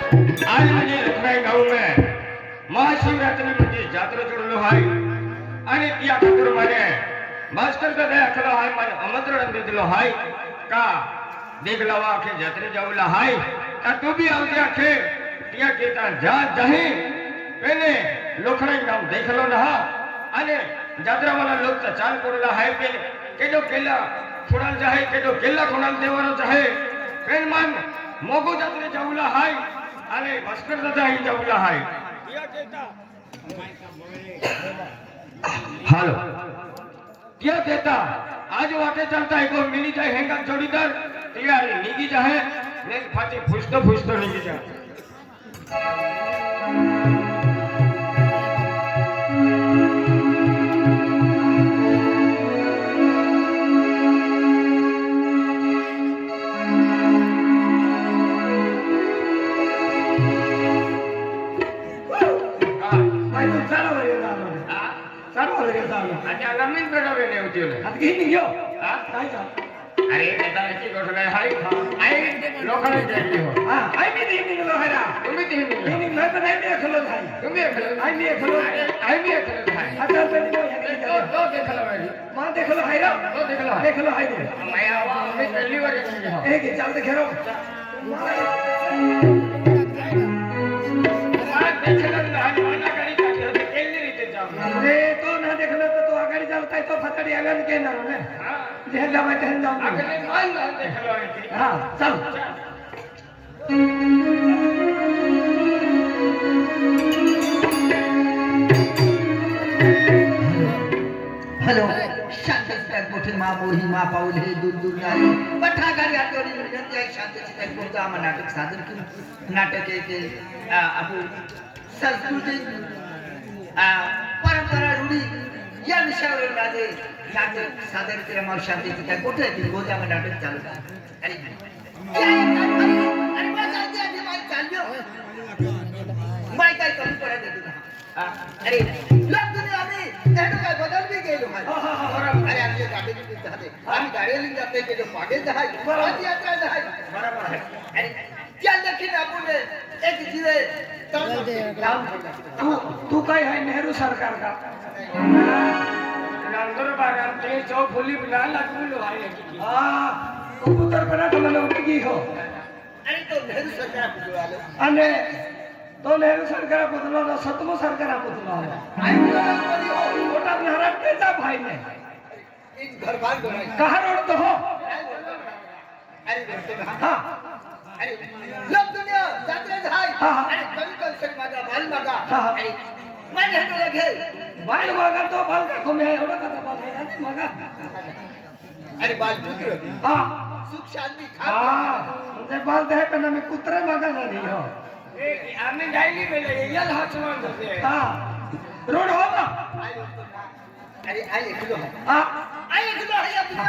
आज म्हणजे रत्नाई गाव में महाशिवरात्री म्हणजे जात्रा जोडलो आहे आणि ती खातर माने मास्टर का दया खलो आहे माने आमंत्रण दिलो आहे का देखलावा के जात्रे जाऊला आहे का तू भी आवते आखे त्या केता जा जाहे पहले लोखराई गाव देखलो ना आणि जात्रा वाला लोक तर चाल करला आहे पहले केलो केला कोणाल जाहे केलो केला कोणाल देवारो जाहे पेन मान मोगो जात्रे जाऊला आहे आणि भास्कर दादा ही जाऊला आहे हेलो क्या कहता आज वाटे चलता है को मिली जाए हेंगा जोड़ीदार तैयारी निगी जाए ने फाटे फुसतो निगी जा अरे नेताची गोष्ट आहे आई लोकांनी केली हो हां आई मी ती निघलो आहे ना तुम्ही ती निघलो तर नाही देखलो आहे तुम्ही आई मी देखलो आहे आता तो देखलो आहे मां देखलो आहे रा तो देखलो आहे माया मी पहिली बार हे की चालते खेरो अरे तो ना देखलो तर तो आगाडी चालताय तो फटाडी आगान केणार ना जेहन जावाय तेहन जाऊ आगले मान देखलो आहे हां चल हेलो शांतचित्त मोठे मा बोही मा पाऊल हे दूर दूर नारी पठा गाडी आतोरी निर्गंती आहे शांतचित्त कोणतं आम्हा नाटक सादर केलं नाटक आहे ते आपण संस्कृती परंपरा रूढी या विषयावर माझे नाटक सादर केलं मग शांतचित्त कुठे येतील गोद आम्हा नाटक चालू अरे माय काय कमी पडत तुला अरे लोक तुम्ही आम्ही त्यानं काय बदल बी गेलो अरे आमचे गाडी जाते आम्ही गाडीला जाते ते पागे जाय बरोबर यात्रा जाय बरोबर आहे अरे त्या देखील आपण एक जीवे तू काय है नेहरू सरकार का नंदर बागान ते जो फुली बिना लागलो आहे हां कबूतर बना तो मला उठी हो अरे तो नेहरू सरकार कुठे आलो आणि तो नेहरू सरकार बदलला ना सतमो सरकार बदलला आई मोठा महाराष्ट्राचा भाई ने इन घर बांध दो कहां रोड तो हो अरे हां अरे लोक दुनिया जात्रा जाय अरे कल से माझा बाल मागा अरे माझे हात लगे बाल मागा तो बाल का कोमे है एवढा का बाल है आणि मागा अरे बाल दुसरे हां सुख शांती खा हां म्हणजे बाल दे पण मी कुत्रे मागा नाही हो आम्ही डायली मेले याल हात मान करते हां रोड हो ना अरे आई किलो है हां आई किलो है अपना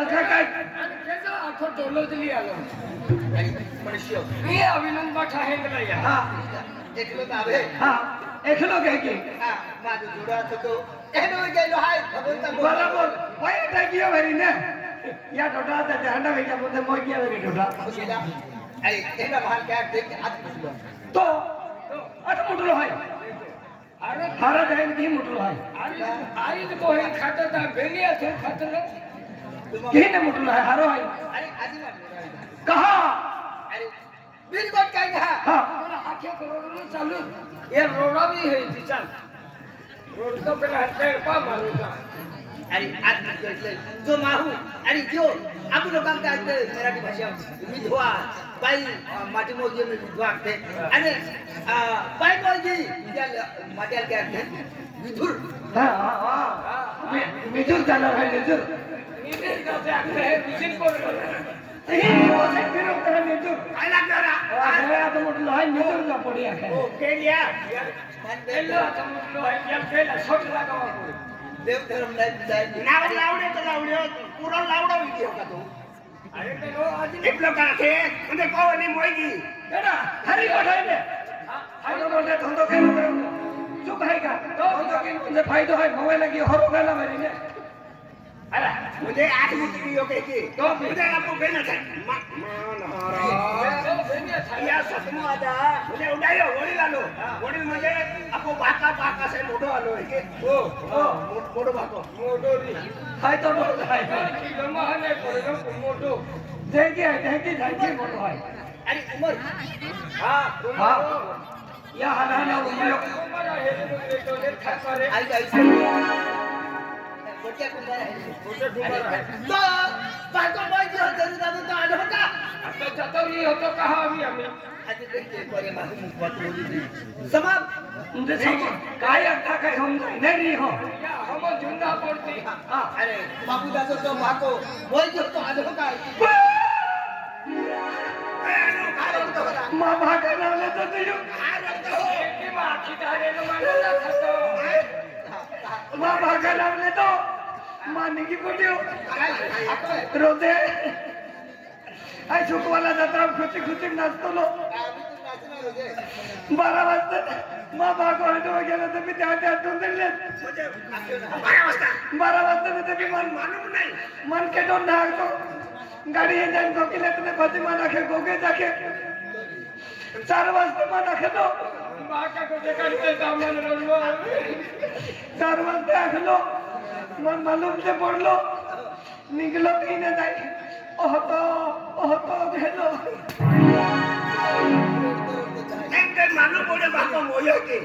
अच्छा काय त्याचा आखो टोलो दिली आलो अरे मनुष्य मी अभिनंदन मठा आहे गेला या हां एक किलो आवे हां एक किलो घे की हां माझा जोडा तो एनो गेलो हाय भगवंता बरोबर पाय टाकियो भरी ने या डोडा त्या हंडा वेच्या मध्ये मोगिया वेरी डोडा गेला अरे एना भाल काय देख हात मुटलो तो आता मुटलो हाय अरे भारत आहे की मुटलो हाय आई तो हे खाता ता बेलिया थे खातर की ने मुटलो हाय हारो हाय अरे आजी कहा अरे बिलकुल काय कहा हां आखे करोड़ चालू ये रोड़ा भी है ती चल रोड तो पहले हटे पा मारूंगा अरे आज म्हटले जो माहू आणि जो आपण लोकांना काय मराठी भाषा विधवा बाई माटी मोजी में विधवा थे आणि बाई मोजी त्या माट्याला काय असते विधुर हां हां मिजूर जाणार आहे मिजूर मिजूर का ते आहे मिजूर कोण हे ओसे फिरो कर मिजूर काय लागणार अरे आता म्हटलं आहे मिजूर का पडी आहे ओ केलिया एलो आता म्हटलं आहे या केला छोट लागावा देव धर्म नाही लावडे तर लावडे पुरा लावडा विधी होता तो अरे ते रो आज इतलो का थे म्हणजे कोणी मोयगी एडा हरी कोठायले हाय मोठे धंदो केलो तर चुक आहे का धंदो केलो म्हणजे फायदा आहे मोबाईल की हरो गेला मारी ने अरे मुझे 8 मिनट की हो गई थी तो मुझे आपको कहना चाहिए या स्वप्न आता म्हणजे उडायो वडील आलो वडील म्हणजे आपो बाका बाका से मोठो आलो हे हो मोठो बाको मोठो री हाय तो मोठो हाय की जमाने पडलो मोठो देखी मोठो हाय आणि उमर हा या हाना उमर मला हे तो ले खारे आई आई कोट्या कुंभार आहे मोठे डुंगर आहे तो बायको माहिती होतं दादा तो आलो होता आता जतवली होतो का आम्ही आधी ते कोरे मागे मुखवात होती समाप म्हणजे काय आता काय समजाय नाही हो या हम झुंडा पडती अरे बापू दादा तो बाको माहिती होतो आलो काय मामा काय लावले तर तुझ्या की माखी धारेला मानला खातो मामा काय लावले तो माने की कुठे काय रोते आई शुकवाला जत्रा खुशी खुशी नाचतो लो 12 वाजता मामा कॉरिडोर गेला तर मी त्या ठेवून दिले 12 वाजता तर मी मन केटून नागतो गाडी इंजन गोकीले तुने बदी मना के गोगे जाके 4 वाजता मना खेलो बाका को देखते सामान रोलो 4 वाजता आखलो मन मालूम से पडलो निघलो की नाही जाई ओहतो भेलो नेमके मालूम पडे बाको मोयो के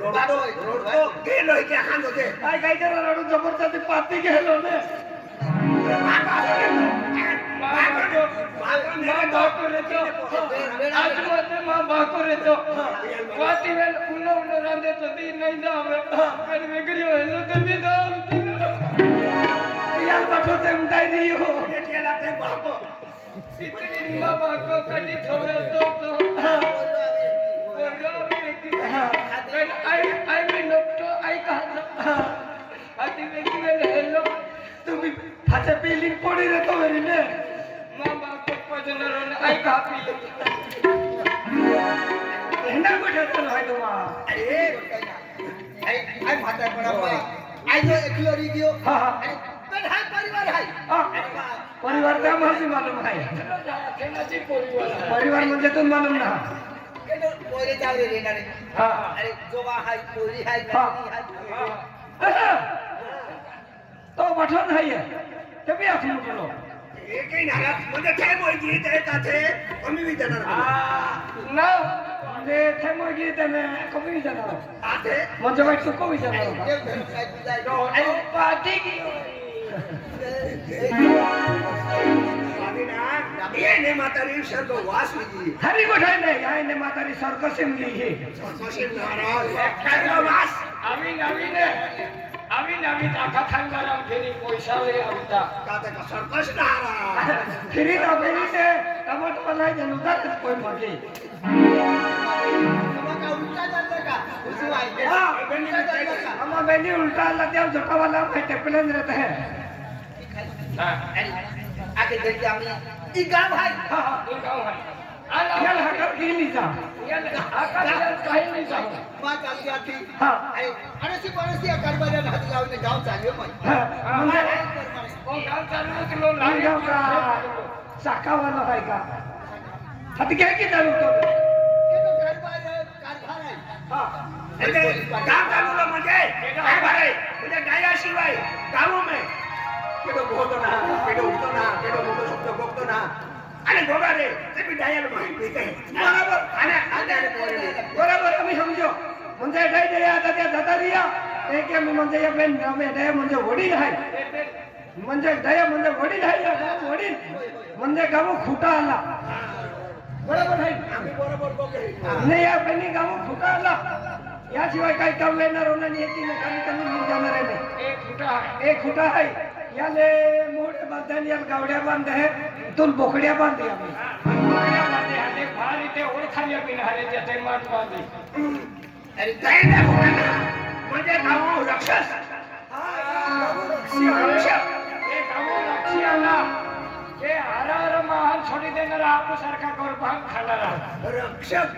रोडतो गेलो के हांदो दे काय करा रडू जबरदस्ती पाती गेलो ने बाको रेतो आज मते मां बाको रेतो वाती वेल उनो रांदे तो दी नहीं जावे अरे वेगरियो हेलो ते भी दाम या पाठो ते उठाई नहीं हो केला ते बाको इतनी मां बाको कटी थोड़े तो I mean not I can't आती वेगरियो हेलो तुम्ही फाटे बिलिंग पडी रे तो वेरी ने मां बाको पजनर आई कापी हेना कुठे चल हाय तुम्हा अरे आई म्हातार पडा आई जो एकलो री दियो हा पण हाय परिवार हाय परिवार का माहिती मालूम आहे केनाची परिवार परिवार म्हणजे तुम मालूम ना केनो पोरे जावे रे ना रे हा अरे जोवा हाय पोरी हाय हा. नानी हाय तो पठन आहे ते बी असं म्हटलो एकही नाराज म्हणजे काय मोयगी ते ताथे कमी विचारणार ना म्हणजे ते मग त्याने कमी विचारणार ताथे म्हणजे वाईट चुको विचारणार होता. देव धर्म काय तुझा अरे पार्टी की स्वामीना येणे म्हातारी शर्द वास विधी हरी गोठाय नाही आहे ने म्हातारी सर्कस सिमली हे कशी नाराज काय वास आम्ही नवीन आखा खानदाराम फेरी पैसा ले आमचा ताते का सर्कस नाराज फिरी ना फेरी से टमाटर वाला जनता कोई मगे का उलटा चाललं का उजू आहे हा उलटा चाललं का हमारा बेनी उल्टा अल्लाह त्या झोटा वाला बैठे प्लेन रहता है अरे आगे देखिए आम्ही ई गाव हाय हा ये गाव है याला हकर गेली जा आकाश काही नाही जाऊ मा चालती आती हा अरे अरे परिस्थिती कारभार हात लावून गाव चालू पण हा म्हणजे ओ गाव चालू किलो लांब गाव का साकावाला आहे का हाती काय की चालू तो कारभार आहे हा म्हणजे गाव चालू म्हणजे काय भरे म्हणजे गायाशिवाय गाव में केडो बोलतो ना केडो उठतो ना केडो मोठो शब्द बघतो ना आणि गोगा रे ते बी डायल माहिती काय बरोबर आणि बरोबर आम्ही समजो म्हणजे काय ते आता त्या जाता रिया ते की मी म्हणजे या बेन रमे दया म्हणजे वडील आहे म्हणजे दया म्हणजे वडील आहे या गाव वडील म्हणजे गाव खुटा आला बरोबर आहे आम्ही बरोबर बघे नाही या बेनी गाव खुटा आला याशिवाय काही काम येणार होणार नाही येतील कमी कमी मी जाणार आहे नाही एक फुटा आहे एक खुटा आहे याले मोठे बांधण याला गावड्या बांध आहे दोन बोकड्या बांधे आम्ही मध्ये आले भारी ते ओळखाल्या बिन हाले ते माट बांधे अरे काय नाही होणार ना म्हणजे गाव राक्षस हे गावो राक्षी आला हे हर महाल छोडी देणारा आपू सारखा कर भाग खाणारा रक्षक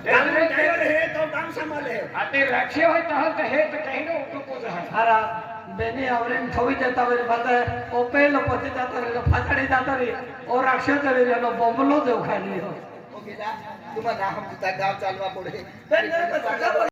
ड्रायव्हर हे तो काम सांभाळे आता राक्षी होय तर हे तर काही ना उठको आहे अरा बेनी आवरेन थोवी जाता वेरी बाते ओ पेलो पति जाता रे फाटड़ी जाता रे और राक्षस रे नो बमलो देव खाली हो ओके ना तुम्हाला राम गाव चालवा पुढे